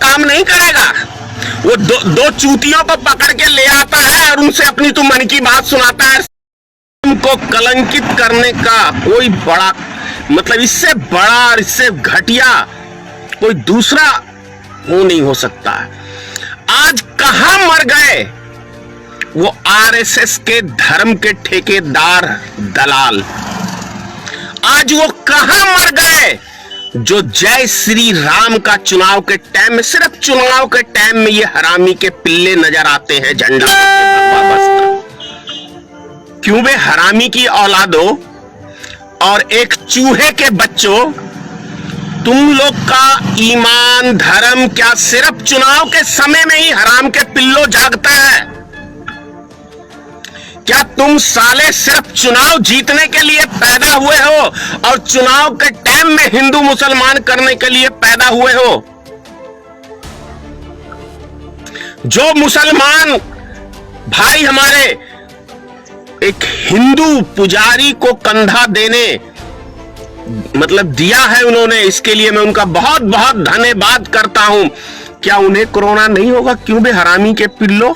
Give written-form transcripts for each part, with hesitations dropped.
काम नहीं करेगा। वो दो चूतियों को पकड़ के ले आता है और उनसे अपनी तू मन की बात सुनाता है। को कलंकित करने का कोई बड़ा मतलब इससे बड़ा और इससे घटिया कोई दूसरा वो नहीं हो सकता है। आज कहां मर गए वो आरएसएस के धर्म के ठेकेदार दलाल? आज वो कहां मर गए जो जय श्री राम का चुनाव के टाइम में, सिर्फ चुनाव के टाइम में ये हरामी के पिल्ले नजर आते हैं झंडा वस्त्र? क्यों बे हरामी की औलादों और एक चूहे के बच्चों, तुम लोग का ईमान धर्म क्या सिर्फ चुनाव के समय में ही हराम के पिल्लो जागता है? क्या तुम साले सिर्फ चुनाव जीतने के लिए पैदा हुए हो और चुनाव के टाइम में हिंदू मुसलमान करने के लिए पैदा हुए हो? जो मुसलमान भाई हमारे एक हिंदू पुजारी को कंधा देने मतलब दिया है उन्होंने, इसके लिए मैं उनका बहुत बहुत धन्यवाद करता हूं। क्या उन्हें कोरोना नहीं होगा? क्यों बे हरामी के पिल्लो,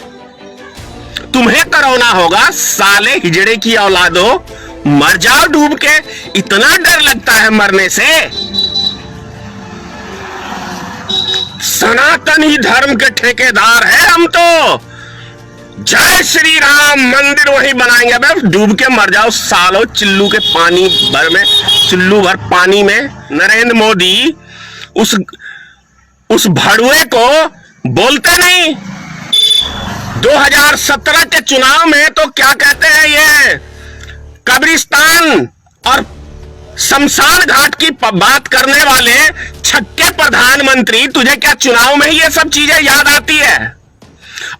तुम्हें कोरोना होगा साले हिजड़े की औलादो, मर जाओ डूब के। इतना डर लगता है मरने से? सनातनी धर्म के ठेकेदार है हम तो। जय श्री राम मंदिर वही बनाएंगे। अब डूब के मर जाओ सालो, चिल्लू के पानी भर में, चिल्लू भर पानी में। नरेंद्र मोदी उस भड़ुए को बोलते नहीं। 2017 के चुनाव में तो क्या कहते हैं, ये कब्रिस्तान और शमशान घाट की बात करने वाले छक्के प्रधानमंत्री, तुझे क्या चुनाव में ही ये सब चीजें याद आती है?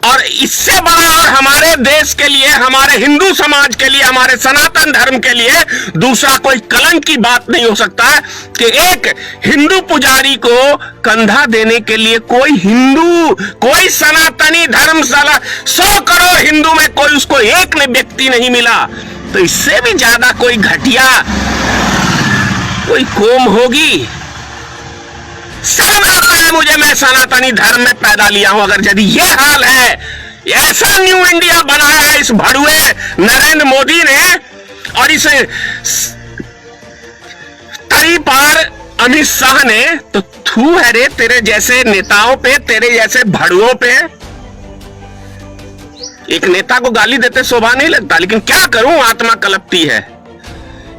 और इससे बड़ा और हमारे देश के लिए, हमारे हिंदू समाज के लिए, हमारे सनातन धर्म के लिए दूसरा कोई कलंक की बात नहीं हो सकता है कि एक हिंदू पुजारी को कंधा देने के लिए कोई हिंदू, कोई सनातनी धर्मशाला 100 करोड़ हिंदू में कोई उसको एक व्यक्ति नहीं मिला। तो इससे भी ज्यादा कोई घटिया कोई कौम होगी? शर्म आता है मुझे, मैं सनातनी धर्म में पैदा लिया हूं। अगर यदि ये हाल है, ऐसा न्यू इंडिया बनाया है इस भड़ुए नरेंद्र मोदी ने और इस तरी पार अमित शाह ने, तो थू है रे तेरे जैसे नेताओं पे, तेरे जैसे भड़ुओं पे। एक नेता को गाली देते शोभा नहीं लगता, लेकिन क्या करूं, आत्मा कलपती है।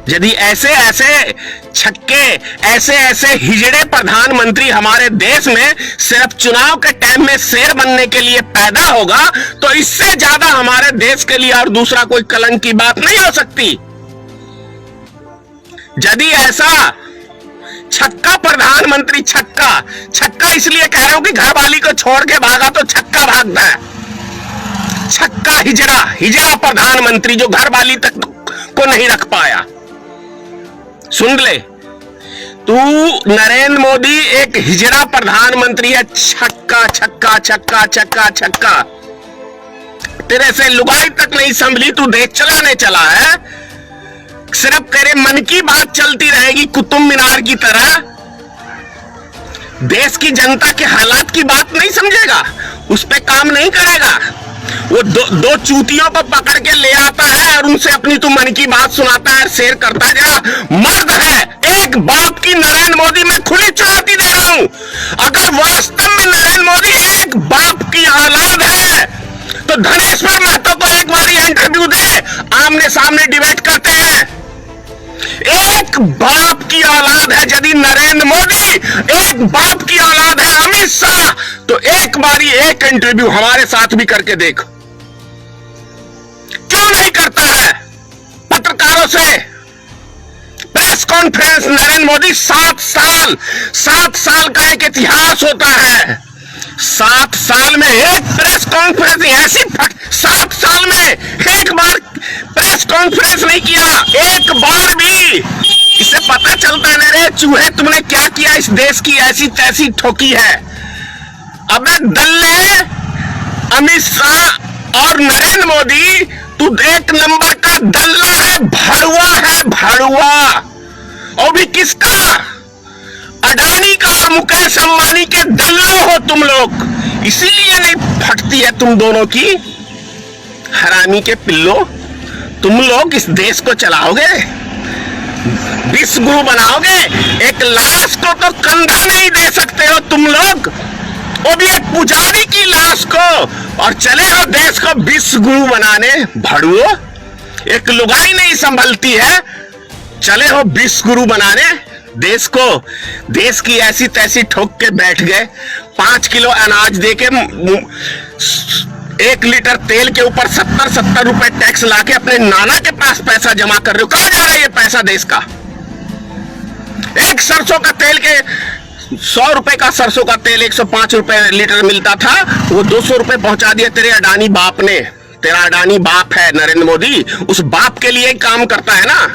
यदि ऐसे ऐसे छक्के, ऐसे ऐसे हिजड़े प्रधानमंत्री हमारे देश में सिर्फ चुनाव के टाइम में शेर बनने के लिए पैदा होगा, तो इससे ज्यादा हमारे देश के लिए और दूसरा कोई कलंक की बात नहीं हो सकती। यदि ऐसा छक्का प्रधानमंत्री, छक्का इसलिए कह रहा हूं कि घर वाली को छोड़ के भागा तो छक्का भागता है। छक्का हिजड़ा प्रधानमंत्री जो घर वाली तक को नहीं रख पाया। सुन ले, तू नरेंद्र मोदी एक हिजड़ा प्रधानमंत्री है। छक्का छक्का छक्का छक्का छक्का, तेरे से लुगाई तक नहीं संभली, तू देश चलाने चला है। सिर्फ तेरे मन की बात चलती रहेगी कुतुब मीनार की तरह। देश की जनता के हालात की बात नहीं समझेगा, उस पे काम नहीं करेगा। वो दो चूतियों को पकड़ के ले आता है और उनसे अपनी तू मन की बात सुनाता है, शेयर करता है। जरा मर्द है, एक बाप की नरेंद्र मोदी में खुली चुनौती दे रहा हूं। अगर वास्तव में नरेंद्र मोदी एक बाप की औलाद है तो धनेश्वर महतो को एक बार इंटरव्यू दे, आमने सामने डिबेट करते हैं। एक बाप की औलाद है यदि नरेंद्र मोदी, एक बाप की औलाद है अमित शाह, तो एक बारी एक इंटरव्यू हमारे साथ भी करके देख। क्यों नहीं करता है पत्रकारों से प्रेस कॉन्फ्रेंस? नरेंद्र मोदी 7 साल का एक इतिहास होता है। 7 साल में एक प्रेस कॉन्फ्रेंस ऐसी 7 साल में एक बार प्रेस कॉन्फ्रेंस नहीं किया, एक बार भी। इससे पता चलता है रे चूहे, तुमने क्या किया इस देश की ऐसी तैसी ठोकी है। अबे दल्ले, अमित शाह और नरेंद्र मोदी, तू एक नंबर का दल्ला है, भड़ुआ है, भड़ुआ। और भी किसका? अडानी का और मुकेश अंबानी के दल्लो हो तुम लोग, इसीलिए नहीं फटती है तुम दोनों की। हरामी के पिल्लो, तुम लोग इस देश को चलाओगे, विश्व गुरु बनाओगे, एक लाश को तो कंधा नहीं दे सकते हो तुम लोग, वो भी एक पुजारी की लाश को, और चले हो देश को विश्व गुरु बनाने। भड़ुओ, एक लुगाई नहीं संभलती है, चले हो विश्व गुरु बनाने देश को। देश की ऐसी तैसी ठोक के बैठ गए, 5 किलो अनाज देके 1 लीटर तेल के ऊपर 70 रुपए टैक्स लाके अपने नाना के पास पैसा जमा कर रहे हो। कहां जा रहा है ये पैसा देश का? एक सरसों का तेल के 100 रुपए का सरसों का तेल 105 रुपए लीटर मिलता था, वो 200 रुपए पहुंचा दिया तेरे अडानी बाप ने। तेरा अडानी बाप है नरेंद्र मोदी, उस बाप के लिए काम करता है ना।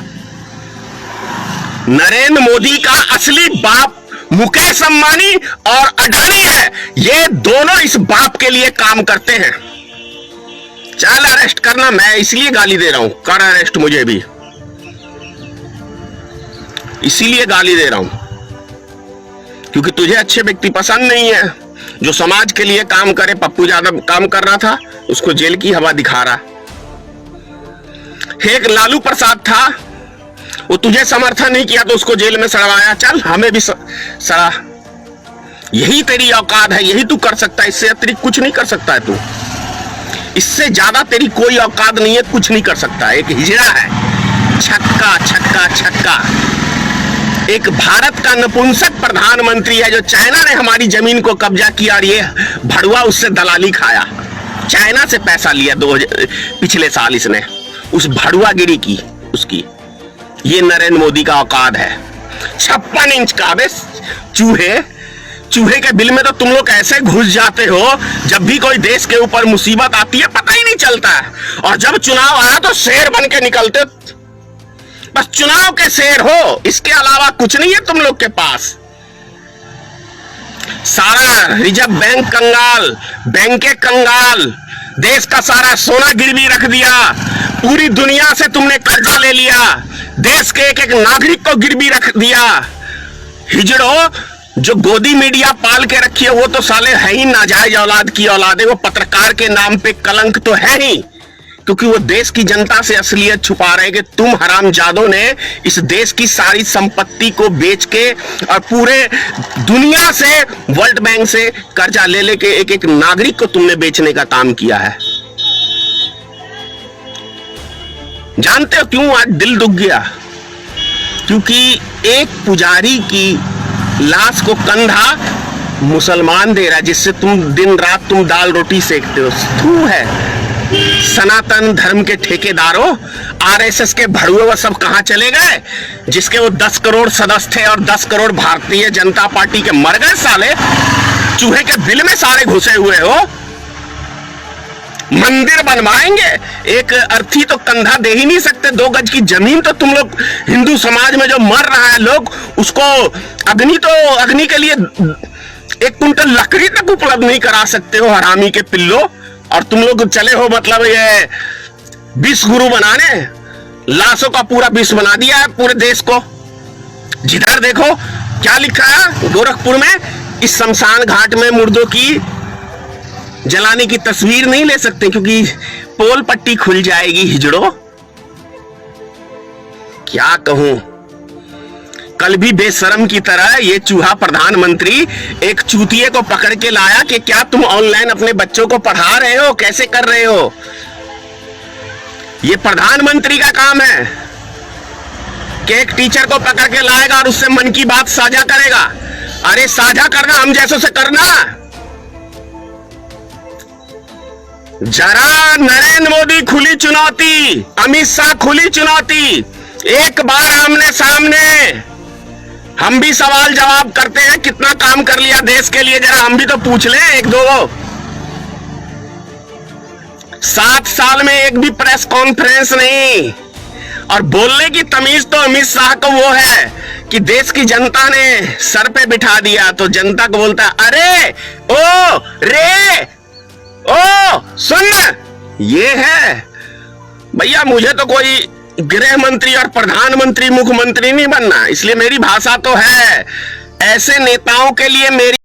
नरेंद्र मोदी का असली बाप मुकेश अंबानी और अडानी है, ये दोनों इस बाप के लिए काम करते हैं। चल अरेस्ट करना, मैं इसलिए गाली दे रहा हूं, कर अरेस्ट मुझे भी, इसीलिए गाली दे रहा हूं क्योंकि तुझे अच्छे व्यक्ति पसंद नहीं है। जो समाज के लिए काम करे, पप्पू यादव काम कर रहा था, उसको जेल की हवा दिखा रहा। एक लालू प्रसाद था, वो तुझे समर्थन नहीं किया तो उसको जेल में सड़वाया। चल हमें भी सड़ा। यही तेरी औकात है, यही तू कर सकता है, इससे अतिरिक्त कुछ नहीं कर सकता है तू। इससे ज्यादा तेरी कोई औकात नहीं है, कुछ नहीं कर सकता। एक हिजड़ा है, छक्का छक्का छक्का। एक भारत का नपुंसक प्रधानमंत्री है जो चाइना ने हमारी जमीन को कब्जा किया और ये भड़ुआ उससे दलाली खाया। चाइना से पैसा लिया पिछले साल इसने, उस भड़ुआगिरी की उसकी। ये नरेंद्र मोदी का औकात है। 56 इंच का बे चूहे के बिल में तो तुम लोग ऐसे घुस जाते हो, जब भी कोई देश के ऊपर मुसीबत आती है पता ही नहीं चलता है, और जब चुनाव आया तो शेर बन के निकलते। बस चुनाव के शेर हो, इसके अलावा कुछ नहीं है तुम लोग के पास। सारा रिजर्व बैंक कंगाल, बैंकें कंगाल, देश का सारा सोना गिरवी रख दिया, पूरी दुनिया से तुमने कर्जा ले लिया, देश के एक एक नागरिक को गिरवी रख दिया। हिजड़ो, जो गोदी मीडिया पाल के रखी है वो तो साले है ही नाजायज औलाद की औलाद है। वो पत्रकार के नाम पे कलंक तो है ही, क्योंकि वो देश की जनता से असलियत छुपा रहे कि तुम हरामजादों ने इस देश की सारी संपत्ति को बेच के और पूरे दुनिया से, वर्ल्ड बैंक से कर्जा ले लेके एक एक नागरिक को तुमने बेचने का काम किया है। जानते हो क्यों आज दिल दुख गया? क्योंकि एक पुजारी की लाश को कंधा मुसलमान दे रहा है, जिससे तुम दिन रात तुम दाल रोटी सेकते हो। तू है सनातन धर्म के ठेकेदारों, आरएसएस के भड़ुए वो सब कहां चले गए? जिसके वो 10 करोड़ सदस्य थे और 10 करोड़ भारतीय जनता पार्टी के मर गए साले। चूहे के बिल में सारे घुसे हुए हो। मंदिर बनवाएंगे, एक अर्थी तो कंधा दे ही नहीं सकते। 2 गज की जमीन तो तुम लोग, हिंदू समाज में जो मर रहा है लोग, उसको अग्नि के लिए 1 कुंटल लकड़ी तक उपलब्ध नहीं करा सकते हो, हरामी के पिल्लो। और तुम लोग चले हो मतलब ये विश्व गुरु बनाने, लाशों का पूरा विश्व बना दिया है पूरे देश को। जिधर देखो क्या लिखा है गोरखपुर में, इस शमशान घाट में मुर्दों की जलाने की तस्वीर नहीं ले सकते क्योंकि पोल पट्टी खुल जाएगी। हिजड़ो, क्या कहूं। कल भी बेशरम की तरह ये चूहा प्रधानमंत्री एक चूतिए को पकड़ के लाया कि क्या तुम ऑनलाइन अपने बच्चों को पढ़ा रहे हो, कैसे कर रहे हो। ये प्रधानमंत्री का काम है कि एक टीचर को पकड़ के लाएगा और उससे मन की बात साझा करेगा। अरे साझा करना हम जैसों से करना। जरा नरेंद्र मोदी खुली चुनौती, अमित शाह खुली चुनौती, एक बार आमने सामने। हम भी सवाल जवाब करते हैं, कितना काम कर लिया देश के लिए, जरा हम भी तो पूछ लें 1-2। 7 साल में एक भी प्रेस कॉन्फ्रेंस नहीं, और बोलने की तमीज तो अमित शाह को वो है कि देश की जनता ने सर पे बिठा दिया तो जनता को बोलता अरे ओ रे ओ सुन। ये है भैया, मुझे तो कोई गृह मंत्री और प्रधानमंत्री मुख्यमंत्री नहीं बनना, इसलिए मेरी भाषा तो है ऐसे नेताओं के लिए मेरी